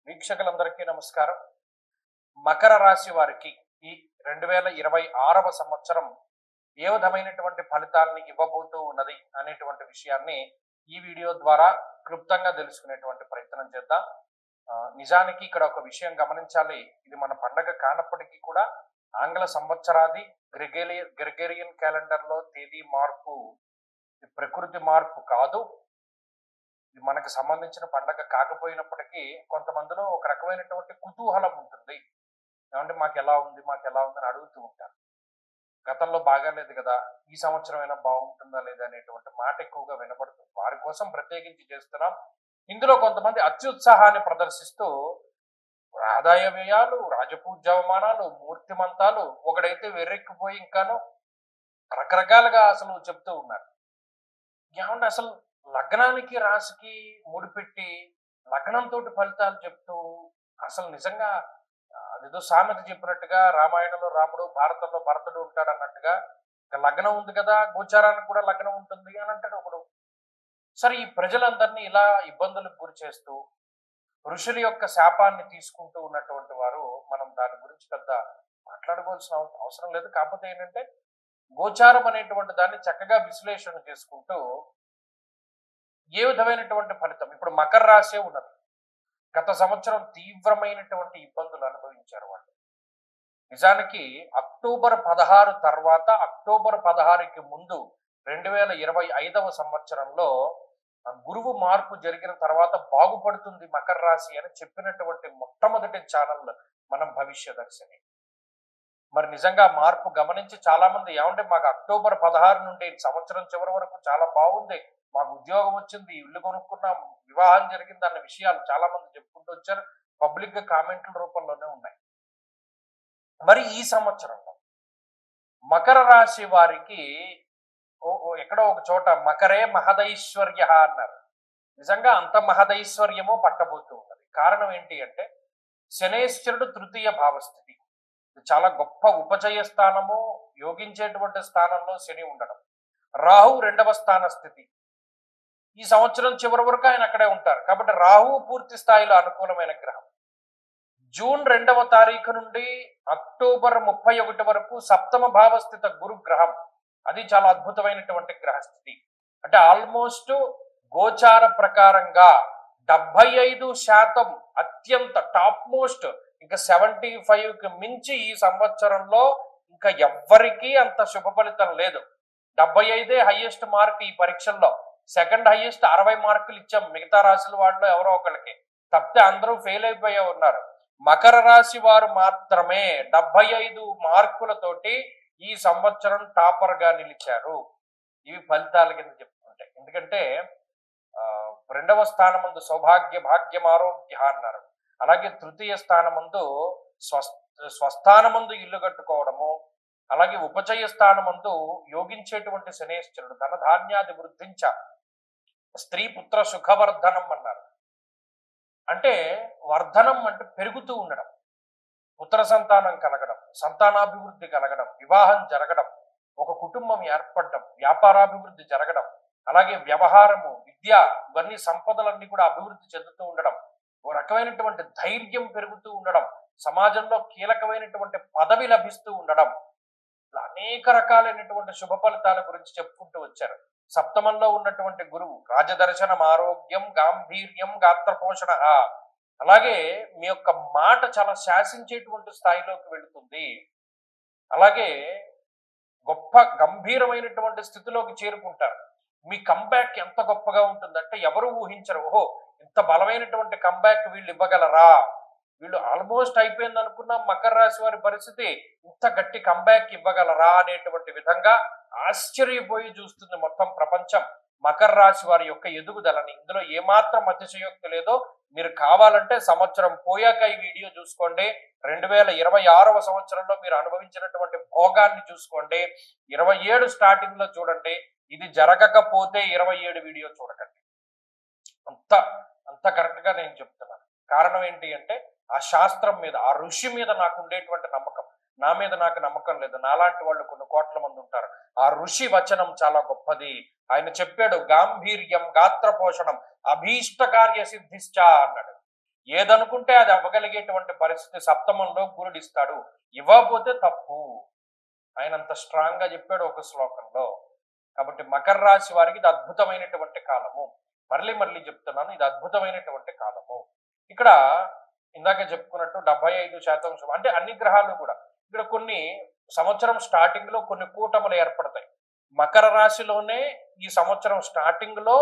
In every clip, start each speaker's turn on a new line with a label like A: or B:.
A: వీక్షకులందరికీ నమస్కారం. మకర రాశి వారికి ఈ 2026వ సంవత్సరం ఏ విధమైనటువంటి ఫలితాలని ఇవ్వబోతూ ఉన్నది అనేటువంటి విషయాన్ని ఈ వీడియో ద్వారా క్లుప్తంగా తెలుసుకునేటువంటి ప్రయత్నం చేద్దాం. నిజానికి ఇక్కడ ఒక విషయం గమనించాలి. ఇది మన పండగ కానప్పటికీ కూడా ఆంగ్ల సంవత్సరాది గ్రెగేరియన్ క్యాలెండర్లో తేదీ మార్పు ప్రకృతి మార్పు కాదు. ఇది మనకు సంబంధించిన పండగ కాకపోయినప్పటికీ కొంతమందిలో ఒక రకమైనటువంటి కుతూహలం ఉంటుంది. ఏమంటే మాకు ఎలా ఉంది అని అడుగుతూ ఉంటారు. గతంలో బాగాలేదు కదా, ఈ సంవత్సరం అయినా బాగుంటుందా లేదా అనేటువంటి మాట ఎక్కువగా వినబడుతుంది. వారి కోసం ప్రత్యేకించి చేస్తున్నాం. ఇందులో కొంతమంది అత్యుత్సాహాన్ని ప్రదర్శిస్తూ ఆదాయ వ్యయాలు, రాజపూజ్యవమానాలు, మూర్తిమంతాలు, ఒకడైతే వెర్రెక్కిపోయి ఇంకాను రకరకాలుగా అసలు చెప్తూ ఉన్నారు. ఏమంటే అసలు లగ్నానికి రాశికి ముడిపెట్టి లగ్నంతో ఫలితాలు చెప్తూ అసలు నిజంగా అదేదో సామెత చెప్పినట్టుగా రామాయణంలో రాముడు, భారతంలో భరతుడు ఉంటాడు అన్నట్టుగా లగ్నం ఉంది కదా, గోచారానికి కూడా లగ్నం ఉంటుంది అని అంటాడు ఒకడు. సరే, ఈ ప్రజలందరినీ ఇలా ఇబ్బందులకు గురి చేస్తూ ఋషుల యొక్క శాపాన్ని తీసుకుంటూ ఉన్నటువంటి వారు, మనం దాని గురించి పెద్ద మాట్లాడుకోవాల్సిన అవసరం లేదు. కాకపోతే ఏంటంటే గోచారం అనేటువంటి దాన్ని చక్కగా విశ్లేషణ చేసుకుంటూ ఏ విధమైనటువంటి ఫలితం, ఇప్పుడు మకర రాశి ఉన్నది. గత సంవత్సరం తీవ్రమైనటువంటి ఇబ్బందులు అనుభవించారు వాళ్ళు. నిజానికి అక్టోబర్ 16 తర్వాత, అక్టోబర్ 16కి ముందు 2025వ సంవత్సరంలో గురువు మార్పు జరిగిన తర్వాత బాగుపడుతుంది మకర రాశి అని చెప్పినటువంటి మొట్టమొదటి ఛానల్ మనం భవిష్యదర్శిని. మరి నిజంగా మార్పు గమనించి చాలా మంది ఏమంటే మాకు అక్టోబర్ 16 నుండి సంవత్సరం చివరి వరకు చాలా బాగుంది, మాకు ఉద్యోగం వచ్చింది, ఇల్లు కొనుక్కున్నాం, వివాహం జరిగింది అన్న విషయాలు చాలా మంది చెప్పుకుంటూ వచ్చారు. పబ్లిక్ గా కామెంట్ల రూపంలోనే ఉన్నాయి. మరి ఈ సంవత్సరంలో మకర రాశి వారికి ఎక్కడో ఒక చోట మకరే మహదైశ్వర్య అన్నారు. నిజంగా అంత మహదైశ్వర్యమో పట్టబోతూ ఉన్నది. కారణం ఏంటి అంటే శనేశ్వరుడు తృతీయ భావస్థితి, చాలా గొప్ప ఉపజయ స్థానము, యోగించేటువంటి స్థానంలో శని ఉండడం. రాహు 2వ స్థాన స్థితి, ఈ సంవత్సరం చివరి వరకు ఆయన అక్కడే ఉంటారు. కాబట్టి రాహు పూర్తి స్థాయిలో అనుకూలమైన గ్రహం. జూన్ 2వ తారీఖు నుండి అక్టోబర్ 31 వరకు 7వ భావస్థిత గురు గ్రహం, అది చాలా అద్భుతమైనటువంటి గ్రహస్థితి. అంటే ఆల్మోస్ట్ గోచార ప్రకారంగా 75% అత్యంత టాప్ మోస్ట్, ఇంకా 75కి మించి ఈ సంవత్సరంలో ఇంకా ఎవ్వరికీ అంత శుభ ఫలితం లేదు. 75 హైయెస్ట్ మార్క్ ఈ పరీక్షల్లో. సెకండ్ హైయెస్ట్ 60 మార్కులు ఇచ్చాం మిగతా రాశుల వాళ్ళు ఎవరో ఒకరికి, తప్పితే అందరూ ఫెయిల్ అయిపోయే ఉన్నారు. మకర రాశి వారు మాత్రమే 75 మార్కులతోటి ఈ సంవత్సరం టాపర్ గా నిలిచారు. ఇవి ఫలితాల కింద చెప్పుకుంటాయి. ఎందుకంటే 2వ స్థానమందు సౌభాగ్య భాగ్యం ఆరోగ్య అన్నారు. అలాగే తృతీయ స్థానమందు స్వస్థానమందు ఇల్లు కట్టుకోవడము, అలాగే ఉపజయ స్థానమందు యోగించేటువంటి శనేశ్వరుడు ధనధాన్యాది వృద్ధించ స్త్రీ పుత్ర సుఖవర్ధనం అన్నారు. అంటే వర్ధనం అంటే పెరుగుతూ ఉండడం, పుత్ర సంతానం కలగడం, సంతానాభివృద్ధి కలగడం, వివాహం జరగడం, ఒక కుటుంబం ఏర్పడడం, వ్యాపారాభివృద్ధి జరగడం, అలాగే వ్యవహారము, విద్య, ఇవన్నీ సంపదలన్నీ కూడా అభివృద్ధి చెందుతూ ఉండడం, ఓ రకమైనటువంటి ధైర్యం పెరుగుతూ ఉండడం, సమాజంలో కీలకమైనటువంటి పదవి లభిస్తూ ఉండడం, అనేక రకాలైనటువంటి శుభ ఫలితాల గురించి చెప్పుకుంటూ వచ్చారు. సప్తమంలో ఉన్నటువంటి గురువు రాజదర్శనం, ఆరోగ్యం, గాంభీర్యం, గాత్రపోషణ, అలాగే మీ యొక్క మాట చాలా శాసించేటువంటి స్థాయిలోకి వెళుతుంది. అలాగే గొప్ప గంభీరమైనటువంటి స్థితిలోకి చేరుకుంటారు. మీ కంబ్యాక్ ఎంత గొప్పగా ఉంటుందంటే ఎవరు ఊహించరు. ఓహో, ఇంత బలమైనటువంటి కంబ్యాక్ వీళ్ళు ఇవ్వగలరా, వీళ్ళు ఆల్మోస్ట్ అయిపోయింది అనుకున్న మకర రాశి వారి పరిస్థితి ఇంత గట్టి కంబ్యాక్ ఇవ్వగలరా అనేటువంటి విధంగా ఆశ్చర్యపోయి చూస్తుంది మొత్తం ప్రపంచం మకర రాశి వారి యొక్క ఎదుగుదలని. ఇందులో ఏమాత్రం అతిశయోక్తి లేదో. మీరు కావాలంటే సంవత్సరం పోయాక ఈ వీడియో చూసుకోండి. 2026వ సంవత్సరంలో మీరు అనుభవించినటువంటి భోగాన్ని చూసుకోండి. 27 స్టార్టింగ్ లో చూడండి. ఇది జరగకపోతే 27 వీడియో చూడకండి. అంత కరెక్ట్ గా నేను చెప్తున్నాను. కారణం ఏంటి అంటే ఆ శాస్త్రం మీద, ఆ ఋషి మీద నాకు ఉండేటువంటి నమ్మకం. నా మీద నాకు నమ్మకం లేదు. నాలాంటి వాళ్ళు కొన్ని కోట్ల మంది ఉంటారు. ఆ ఋషి వచనం చాలా గొప్పది. ఆయన చెప్పాడు, గాంభీర్యం, గాత్ర పోషణం, అభీష్ట కార్య సిద్ధిశ్చ అన్నాడు. ఏదనుకుంటే అది అవ్వగలిగేటువంటి పరిస్థితి సప్తమంలో గురుడు ఇస్తాడు. ఇవ్వకపోతే తప్పు. ఆయన అంత స్ట్రాంగ్ గా చెప్పాడు ఒక శ్లోకంలో. కాబట్టి మకర రాశి వారికి ఇది అద్భుతమైనటువంటి కాలము. మళ్ళీ మళ్ళీ చెప్తున్నాను, ఇది అద్భుతమైనటువంటి కాలము. ఇక్కడ ఇందాక చెప్పుకున్నట్టు 75% అంటే అన్ని గ్రహాలు కూడా ఇక్కడ కొన్ని సంవత్సరం స్టార్టింగ్ లో కొన్ని కూటములు ఏర్పడతాయి. మకర రాశిలోనే ఈ సంవత్సరం స్టార్టింగ్ లో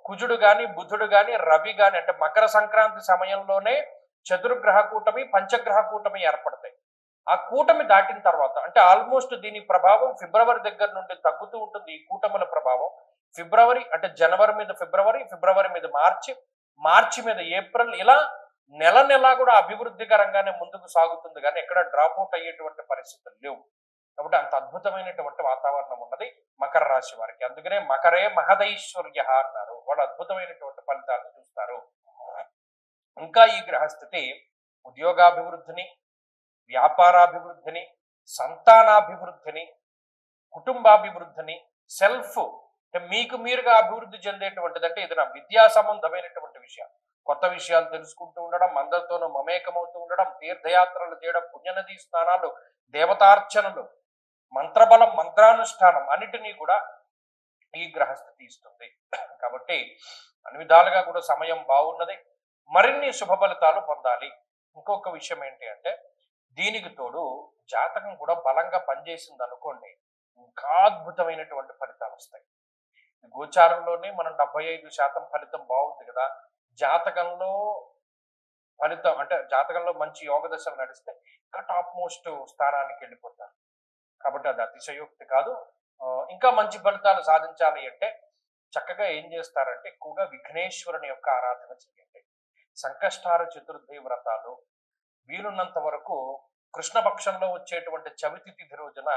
A: కుజుడు గాని బుధుడు గాని రవి గాని అంటే మకర సంక్రాంతి సమయంలోనే చతుర్గ్రహ కూటమి పంచగ్రహ కూటమి ఏర్పడతాయి. ఆ కూటమి దాటిన తర్వాత అంటే ఆల్మోస్ట్ దీని ప్రభావం ఫిబ్రవరి దగ్గర నుండి తగ్గుతూ ఉంటుంది. ఈ కూటముల ప్రభావం ఫిబ్రవరి అంటే జనవరి మీద ఫిబ్రవరి, ఫిబ్రవరి మీద మార్చి, మార్చి మీద ఏప్రిల్, ఇలా నెల నెల కూడా అభివృద్ధికరంగానే ముందుకు సాగుతుంది కానీ ఎక్కడ డ్రాప్అవుట్ అయ్యేటువంటి పరిస్థితులు లేవు. కాబట్టి అంత అద్భుతమైనటువంటి వాతావరణం ఉన్నది మకర రాశి వారికి. అందుకనే మకరే మహదైశ్వర్య అన్నారు. వాళ్ళు అద్భుతమైనటువంటి ఫలితాలు చూస్తారు. ఇంకా ఈ గ్రహస్థితి ఉద్యోగాభివృద్ధిని, వ్యాపారాభివృద్ధిని, సంతానాభివృద్ధిని, కుటుంబాభివృద్ధిని, సెల్ఫ్ అంటే మీకు మీరుగా అభివృద్ధి చెందేటువంటిది. అంటే ఇది నా విద్యా సంబంధమైనటువంటి విషయం. కొత్త విషయాలు తెలుసుకుంటూ ఉండడం, అందరితోనూ మమేకమవుతూ ఉండడం, తీర్థయాత్రలు చేయడం, పుణ్యనదీ స్నానాలు, దేవతార్చనలు, మంత్రబలం, మంత్రానుష్ఠానం అన్నిటినీ కూడా ఈ గ్రహస్థితి ఇస్తుంది. కాబట్టి అన్ని విధాలుగా కూడా సమయం బాగున్నది. మరిన్ని శుభ ఫలితాలు పొందాలి. ఇంకొక విషయం ఏంటి అంటే దీనికి తోడు జాతకం కూడా బలంగా పనిచేసింది అనుకోండి, ఇంకా అద్భుతమైనటువంటి ఫలితాలు వస్తాయి. గోచారంలోనే మనం 75% ఫలితం బాగుంది కదా. జాతకంలో ఫలితం అంటే జాతకంలో మంచి యోగ దశలు నడిస్తే ఇంకా టాప్ మోస్ట్ స్థానానికి వెళ్ళిపోతారు. కాబట్టి అది అతిశయోక్తి కాదు. ఇంకా మంచి ఫలితాలు సాధించాలి అంటే చక్కగా ఏం చేస్తారంటే ఎక్కువగా విఘ్నేశ్వరుని యొక్క ఆరాధన చేయండి. సంకష్టార చతుర్థి వ్రతాలు వీలున్నంత వరకు కృష్ణపక్షంలో వచ్చేటువంటి చవితి తిథి రోజున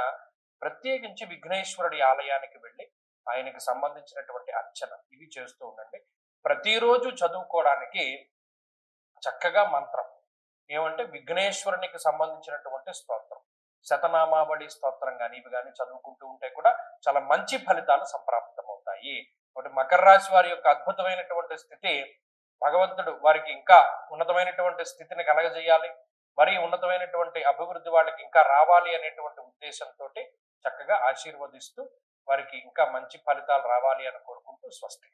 A: ప్రత్యేకించి విఘ్నేశ్వరుడి ఆలయానికి వెళ్ళి ఆయనకి సంబంధించినటువంటి అర్చన ఇవి చేస్తూ ఉండండి. ప్రతిరోజు చదువుకోవడానికి చక్కగా మంత్రం ఏమంటే విఘ్నేశ్వరునికి సంబంధించినటువంటి స్తోత్రం, శతనామావళి స్తోత్రం కానీ ఇవి కానీ చదువుకుంటూ ఉంటే కూడా చాలా మంచి ఫలితాలు సంప్రాప్తమవుతాయి. కాబట్టి మకర రాశి వారి యొక్క అద్భుతమైనటువంటి స్థితి భగవంతుడు వారికి ఇంకా ఉన్నతమైనటువంటి స్థితిని కలగజేయాలి, మరి ఉన్నతమైనటువంటి అభివృద్ధి వాళ్ళకి ఇంకా రావాలి అనేటువంటి ఉద్దేశంతో చక్కగా ఆశీర్వదిస్తూ వారికి ఇంకా మంచి ఫలితాలు రావాలి అని కోరుకుంటూ స్వస్తి.